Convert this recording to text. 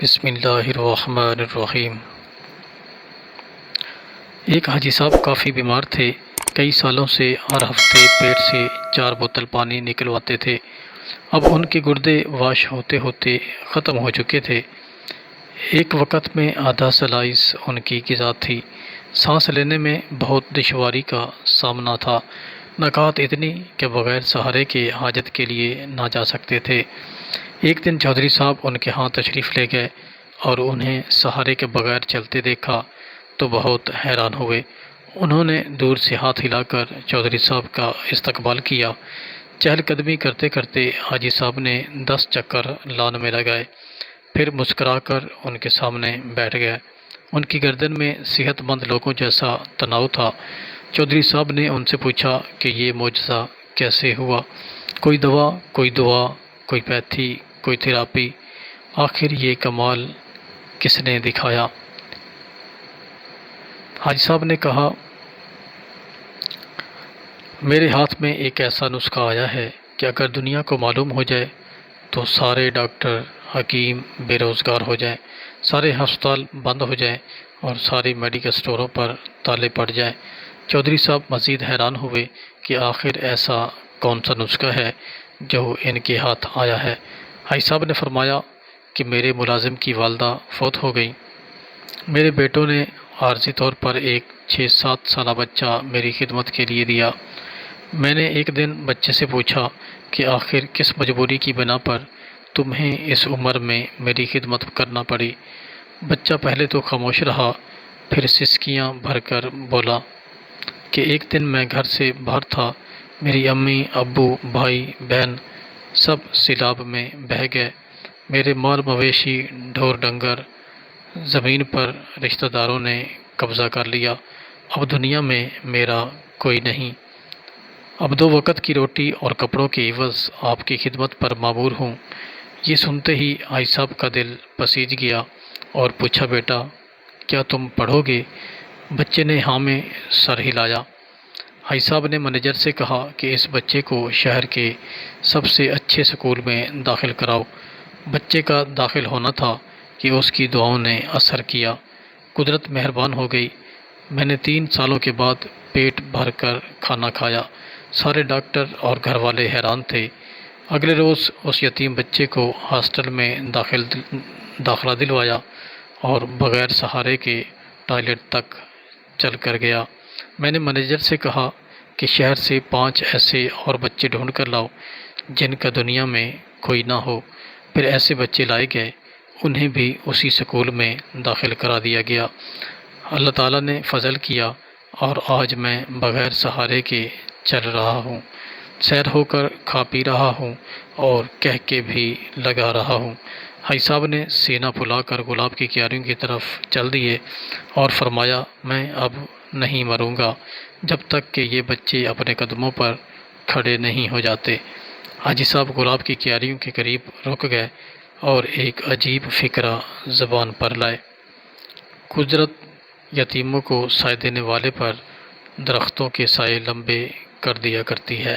بسم اللہ الرحمن الرحیم۔ ایک حاجی صاحب کافی بیمار تھے۔ کئی سالوں سے ہر ہفتے پیٹ سے 4 بوتل پانی نکلواتے تھے۔ اب ان کے گردے واش ہوتے ہوتے ختم ہو چکے تھے۔ ایک وقت میں آدھا سلائس ان کی غذا تھی۔ سانس لینے میں بہت دشواری کا سامنا تھا۔ نکات اتنی کہ بغیر سہارے کے حاجت کے لیے نہ جا سکتے تھے۔ ایک دن چودھری صاحب ان کے ہاں تشریف لے گئے اور انہیں سہارے کے بغیر چلتے دیکھا تو بہت حیران ہوئے۔ انہوں نے دور سے ہاتھ ہلا کر چودھری صاحب کا استقبال کیا۔ چہل قدمی کرتے کرتے حاجی صاحب نے 10 چکر لان میں لگائے، پھر مسکرا کر ان کے سامنے بیٹھ گئے۔ ان کی گردن میں صحت مند لوگوں جیسا تناؤ تھا۔ چودھری صاحب نے ان سے پوچھا کہ یہ معجزہ کیسے ہوا؟ کوئی دوا، کوئی دعا، کوئی پیتھی، کوئی تھراپی، آخر یہ کمال کس نے دکھایا؟ حاجی صاحب نے کہا، میرے ہاتھ میں ایک ایسا نسخہ آیا ہے کہ اگر دنیا کو معلوم ہو جائے تو سارے ڈاکٹر حکیم بے روزگار ہو جائیں، سارے ہسپتال بند ہو جائیں اور ساری میڈیکل سٹوروں پر تالے پڑ جائیں۔ چودھری صاحب مزید حیران ہوئے کہ آخر ایسا کون سا نسخہ ہے جو ان کے ہاتھ آیا ہے۔ حاجی صاحب نے فرمایا کہ میرے ملازم کی والدہ فوت ہو گئی۔ میرے بیٹوں نے عارضی طور پر ایک 6-7 سالہ بچہ میری خدمت کے لیے دیا۔ میں نے ایک دن بچے سے پوچھا کہ آخر کس مجبوری کی بنا پر تمہیں اس عمر میں میری خدمت کرنا پڑی؟ بچہ پہلے تو خاموش رہا، پھر سسکیاں بھر کر بولا کہ ایک دن میں گھر سے باہر تھا، میری امی، ابو، بھائی، بہن سب سیلاب میں بہہ گئے، میرے مال مویشی، ڈھور ڈنگر زمین پر رشتہ داروں نے قبضہ کر لیا، اب دنیا میں میرا کوئی نہیں، اب 2 وقت کی روٹی اور کپڑوں کے عوض آپ کی خدمت پر مامور ہوں۔ یہ سنتے ہی حاجی صاحب کا دل پسیج گیا اور پوچھا، بیٹا کیا تم پڑھو گے؟ بچے نے ہاں میں سر ہلایا۔ حاجی صاحب نے مینیجر سے کہا کہ اس بچے کو شہر کے سب سے اچھے سکول میں داخل کراؤ۔ بچے کا داخل ہونا تھا کہ اس کی دعاؤں نے اثر کیا۔ قدرت مہربان ہو گئی۔ میں نے 3 سالوں کے بعد پیٹ بھر کر کھانا کھایا۔ سارے ڈاکٹر اور گھر والے حیران تھے۔ اگلے روز اس یتیم بچے کو ہاسٹل میں داخلہ دلوایا اور بغیر سہارے کے ٹوائلٹ تک چل کر گیا۔ میں نے مینیجر سے کہا کہ شہر سے 5 ایسے اور بچے ڈھونڈ کر لاؤ جن کا دنیا میں کوئی نہ ہو۔ پھر ایسے بچے لائے گئے، انہیں بھی اسی سکول میں داخل کرا دیا گیا۔ اللہ تعالیٰ نے فضل کیا اور آج میں بغیر سہارے کے چل رہا ہوں، سیر ہو کر کھا پی رہا ہوں اور کہہ کے بھی لگا رہا ہوں۔ حاجی صاحب نے سینہ پھلا کر گلاب کی کیاریوں کی طرف چل دیے اور فرمایا، میں اب نہیں مروں گا جب تک کہ یہ بچے اپنے قدموں پر کھڑے نہیں ہو جاتے۔ حاجی صاحب گلاب کی کیاریوں کے قریب رک گئے اور ایک عجیب فکرہ زبان پر لائے۔ قدرت یتیموں کو سائے دینے والے پر درختوں کے سائے لمبے کر دیا کرتی ہے۔